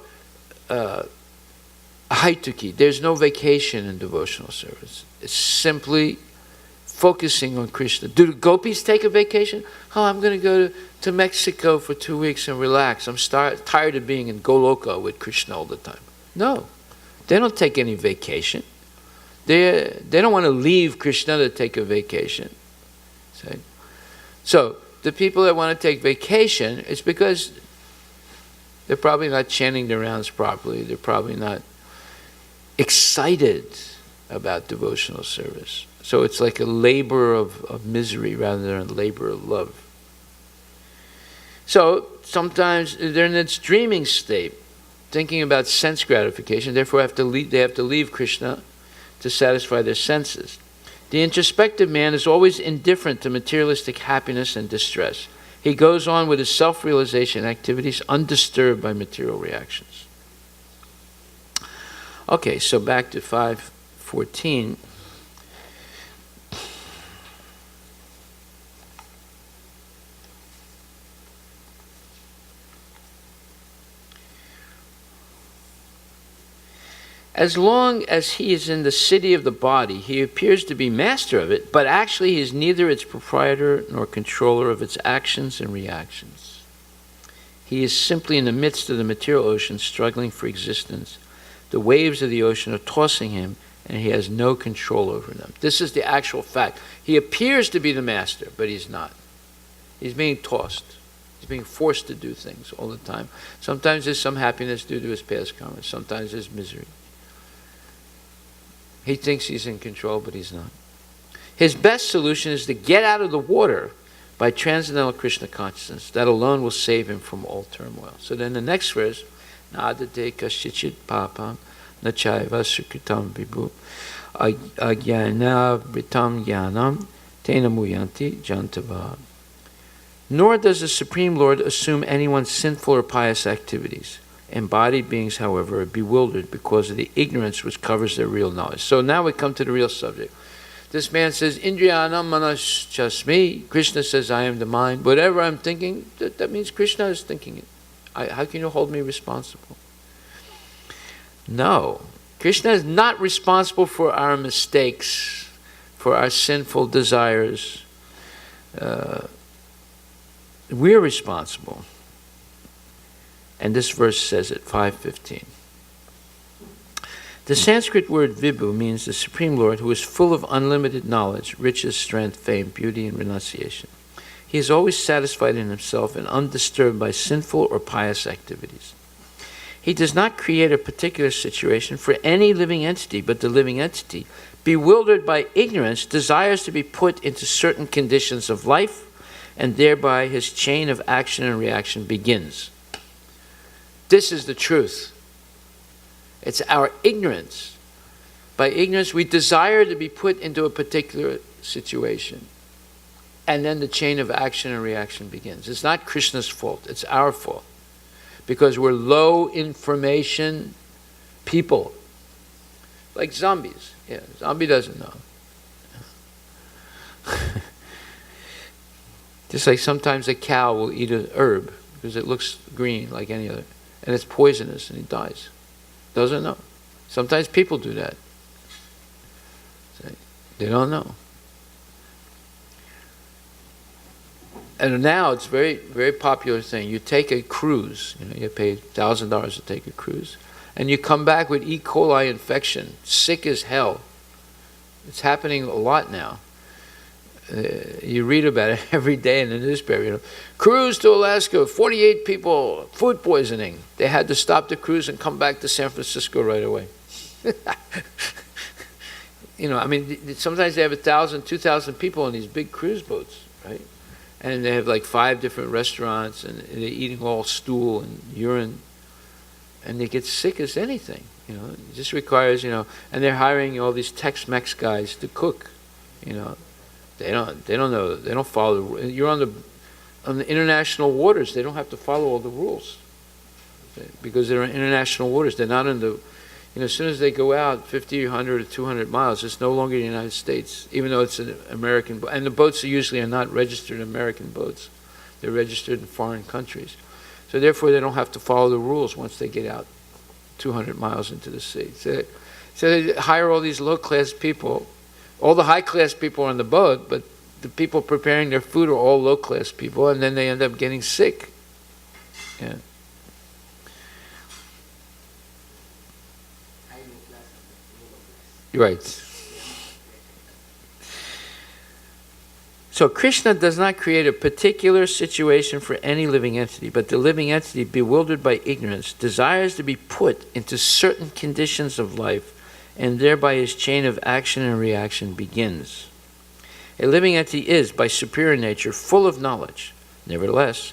haituki, there's no vacation in devotional service. It's simply focusing on Krishna. Do the gopis take a vacation? Oh, I'm going to go to Mexico for 2 weeks and relax. I'm tired of being in Goloka with Krishna all the time. No, they don't take any vacation. They don't want to leave Krishna to take a vacation. See? So the people that want to take vacation, it's because they're probably not chanting their rounds properly. They're probably not excited about devotional service. So it's like a labor of misery rather than a labor of love. So sometimes they're in this dreaming state, thinking about sense gratification. Therefore, they have to leave Krishna to satisfy their senses. The introspective man is always indifferent to materialistic happiness and distress. He goes on with his self-realization activities undisturbed by material reactions. Okay, so back to 5:14. As long as he is in the city of the body, he appears to be master of it, but actually he is neither its proprietor nor controller of its actions and reactions. He is simply in the midst of the material ocean, struggling for existence. The waves of the ocean are tossing him, and he has no control over them. This is the actual fact. He appears to be the master, but he's not. He's being tossed. He's being forced to do things all the time. Sometimes there's some happiness due to his past karma. Sometimes there's misery. He thinks he's in control, but he's not. His best solution is to get out of the water by transcendental Krishna consciousness. That alone will save him from all turmoil. So then the next verse, Nadate kashichit papam nachaiva sukritam vibhu agyana vritam jnanam tena muyanti jantava. Nor does the Supreme Lord assume anyone's sinful or pious activities. Embodied beings, however, are bewildered because of the ignorance which covers their real knowledge. So now we come to the real subject. This man says, Indriyanam manaschasmi. Krishna says, I am the mind. Whatever I'm thinking, that means Krishna is thinking it. How can you hold me responsible? No. Krishna is not responsible for our mistakes, for our sinful desires. We're responsible. And this verse says it, 5:15. The Sanskrit word Vibhu means the Supreme Lord who is full of unlimited knowledge, riches, strength, fame, beauty, and renunciation. He is always satisfied in himself and undisturbed by sinful or pious activities. He does not create a particular situation for any living entity, but the living entity, bewildered by ignorance, desires to be put into certain conditions of life, and thereby his chain of action and reaction begins. This is the truth. It's our ignorance. By ignorance, we desire to be put into a particular situation. And then the chain of action and reaction begins. It's not Krishna's fault, it's our fault. Because we're low information people. Like zombies. Yeah, zombie doesn't know. Just like sometimes a cow will eat an herb because it looks green like any other. And it's poisonous and he dies. Doesn't know. Sometimes people do that. They don't know. And now it's a very, very popular thing. You take a cruise, you pay $1,000 to take a cruise, and you come back with E. coli infection, sick as hell. It's happening a lot now. You read about it every day in the newspaper. Cruise to Alaska, 48 people, food poisoning. They had to stop the cruise and come back to San Francisco right away. Sometimes they have 1,000, 2,000 people on these big cruise boats, right? And they have like 5 different restaurants, and they're eating all stool and urine, and they get sick as anything. It just requires, and they're hiring all these Tex-Mex guys to cook. They don't know. They don't follow. You're on the international waters. They don't have to follow all the rules because they're in international waters. They're not in the. As soon as they go out 50, 100, or 200 miles, it's no longer the United States, even though it's an American boat. And the boats usually are not registered American boats. They're registered in foreign countries. So therefore, they don't have to follow the rules once they get out 200 miles into the sea. So they hire all these low-class people. All the high-class people are on the boat, but the people preparing their food are all low-class people, and then they end up getting sick. Yeah. Right. So Krishna does not create a particular situation for any living entity, but the living entity, bewildered by ignorance, desires to be put into certain conditions of life, and thereby his chain of action and reaction begins. A living entity is, by superior nature, full of knowledge. Nevertheless,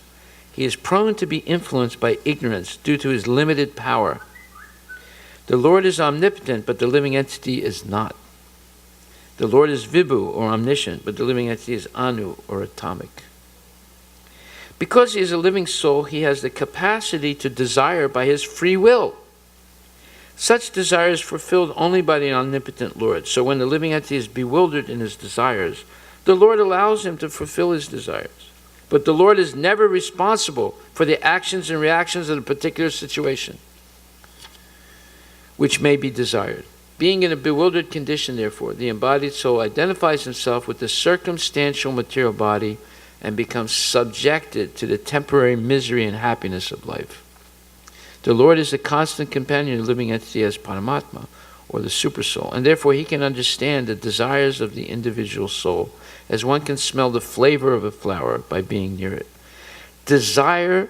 he is prone to be influenced by ignorance due to his limited power. The Lord is omnipotent, but the living entity is not. The Lord is Vibhu, or omniscient, but the living entity is Anu, or atomic. Because he is a living soul, he has the capacity to desire by his free will. Such desire is fulfilled only by the omnipotent Lord. So when the living entity is bewildered in his desires, the Lord allows him to fulfill his desires. But the Lord is never responsible for the actions and reactions of a particular situation which may be desired. Being in a bewildered condition, therefore, the embodied soul identifies himself with the circumstantial material body and becomes subjected to the temporary misery and happiness of life. The Lord is a constant companion of the living entity as Paramatma, or the Supersoul, and therefore he can understand the desires of the individual soul as one can smell the flavor of a flower by being near it. Desire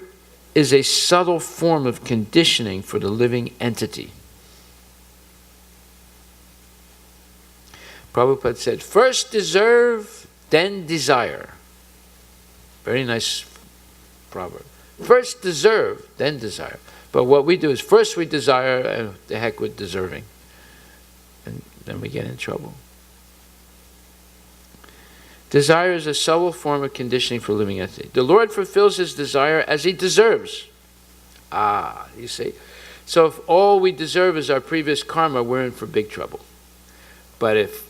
is a subtle form of conditioning for the living entity. Prabhupada said, first deserve, then desire. Very nice proverb. First deserve, then desire. But what we do is first we desire, and the heck with deserving. And then we get in trouble. Desire is a subtle form of conditioning for living entity. The Lord fulfills his desire as he deserves. You see. So if all we deserve is our previous karma, we're in for big trouble. But if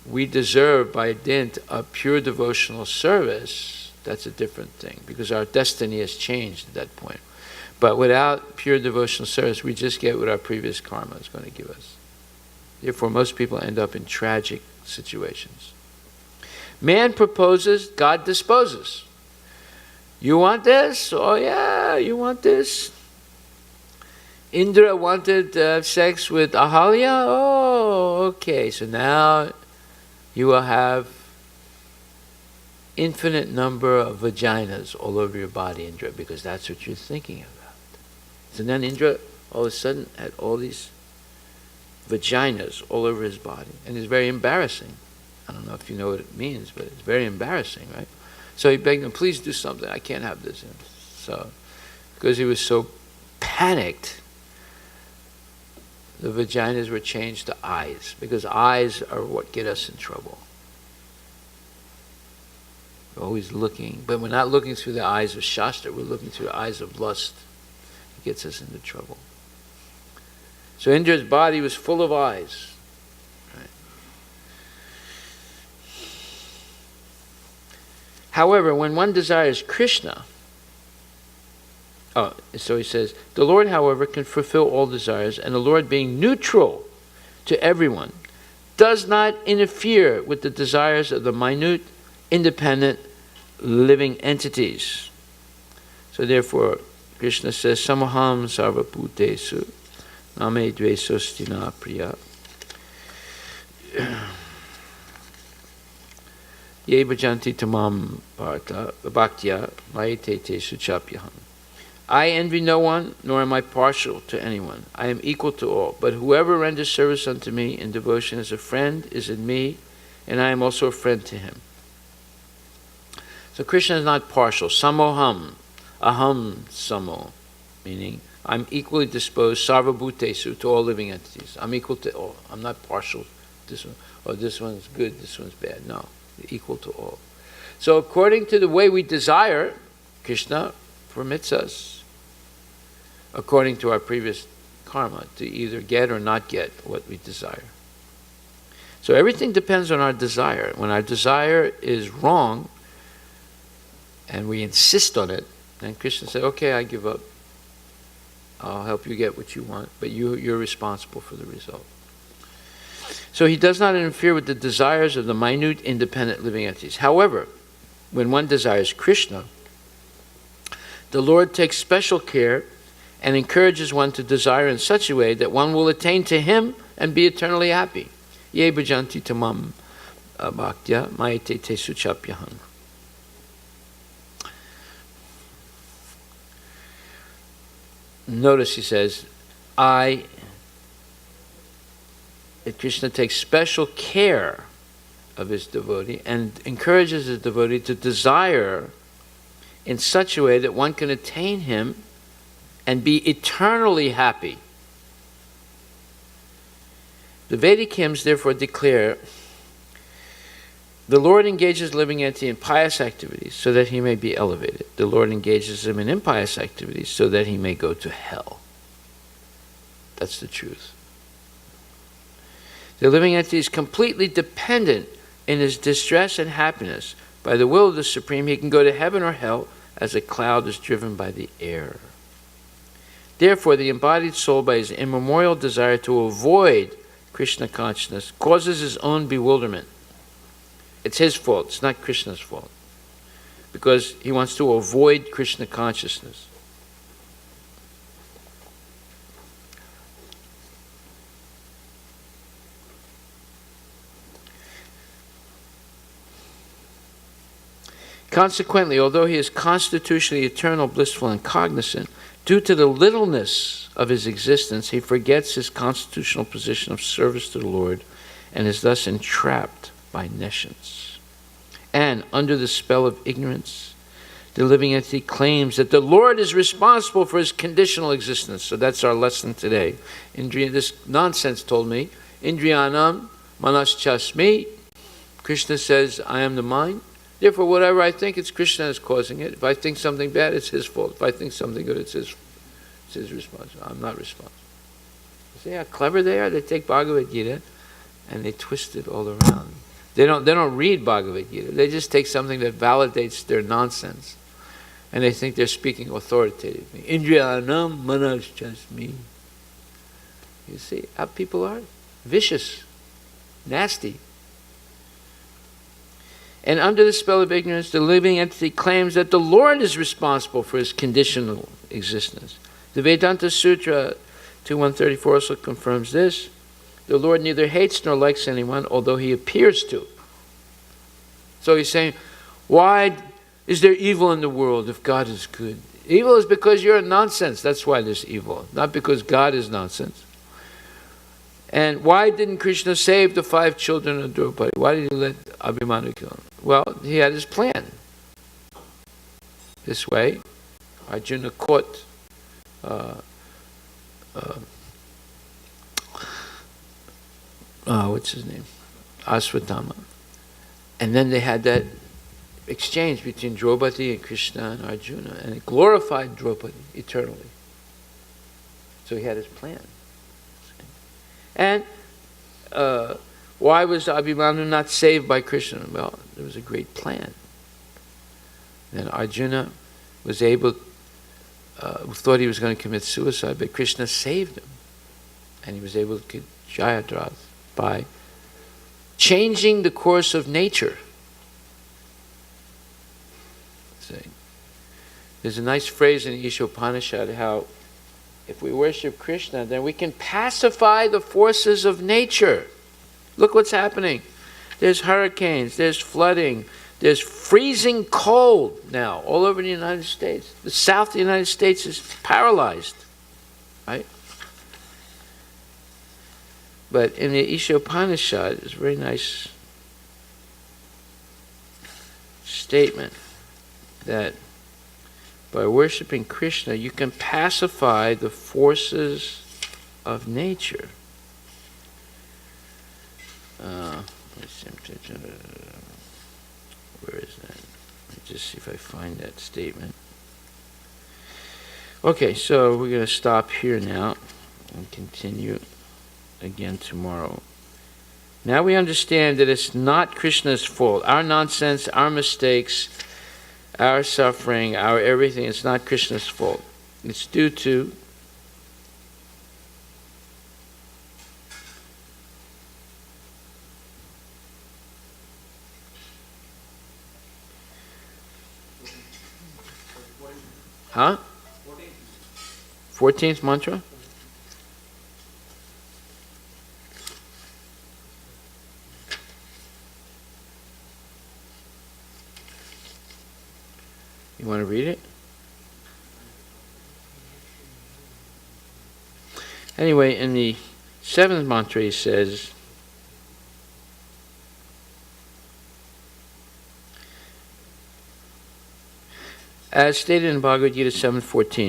we deserve by dint of pure devotional service, that's a different thing, because our destiny has changed at that point. But without pure devotional service, we just get what our previous karma is going to give us. Therefore, most people end up in tragic situations. Man proposes, God disposes. You want this? Oh yeah, you want this? Indra wanted to have sex with Ahalya? Oh, okay. So now you will have infinite number of vaginas all over your body, Indra, because that's what you're thinking about. So then Indra all of a sudden had all these vaginas all over his body. And it's very embarrassing. I don't know if you know what it means, but it's very embarrassing, right? So he begged him, please do something. I can't have this. So, because he was so panicked, the vaginas were changed to eyes, because eyes are what get us in trouble. We're always looking, but we're not looking through the eyes of Shastra, we're looking through the eyes of lust. It gets us into trouble. So Indra's body was full of eyes. Right? However, when one desires Krishna, so he says, the Lord, however, can fulfill all desires, and the Lord, being neutral to everyone, does not interfere with the desires of the minute, independent, living entities. So therefore, Krishna says, Samaham sarvabhutesu name dvesostina priya ye bhajanti tamam bharata bhaktya mayate te suchapyaham. I envy no one, nor am I partial to anyone. I am equal to all. But whoever renders service unto me in devotion as a friend is in me, and I am also a friend to him. So Krishna is not partial. Samoham, aham samo, meaning I'm equally disposed, sarvabhutesu, to all living entities. I'm equal to all. I'm not partial. This one, or this one's good, this one's bad. No, equal to all. So according to the way we desire, Krishna permits us, according to our previous karma, to either get or not get what we desire. So everything depends on our desire. When our desire is wrong, and we insist on it, then Krishna said, okay, I give up. I'll help you get what you want, but you're responsible for the result. So he does not interfere with the desires of the minute, independent living entities. However, when one desires Krishna, the Lord takes special care and encourages one to desire in such a way that one will attain to him and be eternally happy. Ye bhajanti tamam bhaktya mayate te suchapyaham. Notice he says, Krishna takes special care of his devotee and encourages his devotee to desire in such a way that one can attain him and be eternally happy. The Vedic hymns therefore declare, the Lord engages living entity in pious activities so that he may be elevated. The Lord engages him in impious activities so that he may go to hell. That's the truth. The living entity is completely dependent in his distress and happiness. By the will of the Supreme, he can go to heaven or hell as a cloud is driven by the air. Therefore, the embodied soul, by his immemorial desire to avoid Krishna consciousness, causes his own bewilderment. It's his fault, it's not Krishna's fault. Because he wants to avoid Krishna consciousness. Consequently, although he is constitutionally eternal, blissful, and cognizant, due to the littleness of his existence, he forgets his constitutional position of service to the Lord and is thus entrapped by nescience. And under the spell of ignorance, the living entity claims that the Lord is responsible for his conditional existence. So that's our lesson today. This nonsense told me, Indriyanam manaschasmi. Krishna says, I am the mind. Therefore, whatever I think, it's Krishna is causing it. If I think something bad, it's his fault. If I think something good, it's his responsibility. I'm not responsible. See how clever they are? They take Bhagavad Gita and they twist it all around. They don't read Bhagavad Gita. They just take something that validates their nonsense. And they think they're speaking authoritatively. Indriyanam manaschasmi. You see how people are? Vicious. Nasty. And under the spell of ignorance, the living entity claims that the Lord is responsible for his conditional existence. The Vedanta Sutra 2:134 also confirms this. The Lord neither hates nor likes anyone, although he appears to. So he's saying, why is there evil in the world if God is good? Evil is because you're a nonsense. That's why there's evil, not because God is nonsense. And why didn't Krishna save the 5 children of Draupadi? Why did he let Abhimanyu kill them? Well, he had his plan. This way, Arjuna caught what's his name? Aswatthama. And then they had that exchange between Draupadi and Krishna and Arjuna, and it glorified Draupadi eternally. So he had his plan. And why was Abhimanyu not saved by Krishna? Well, there was a great plan. And Arjuna was able, thought he was going to commit suicide, but Krishna saved him. And he was able to get Jayadratha by changing the course of nature. See? There's a nice phrase in Isha Upanishad how if we worship Krishna, then we can pacify the forces of nature. Look what's happening. There's hurricanes, there's flooding, there's freezing cold now all over the United States. The south of the United States is paralyzed, right? But in the Isha Upanishad, it's a very nice statement that by worshiping Krishna, you can pacify the forces of nature. Where is that? Let me just see if I find that statement. Okay, so we're going to stop here now and continue again tomorrow. Now we understand that it's not Krishna's fault. Our nonsense, our mistakes, our suffering, our everything, it's not Krishna's fault. It's due to Huh? 14th mantra? You want to read it? Anyway, in the 7th mantra he says, as stated in Bhagavad Gita 7:14,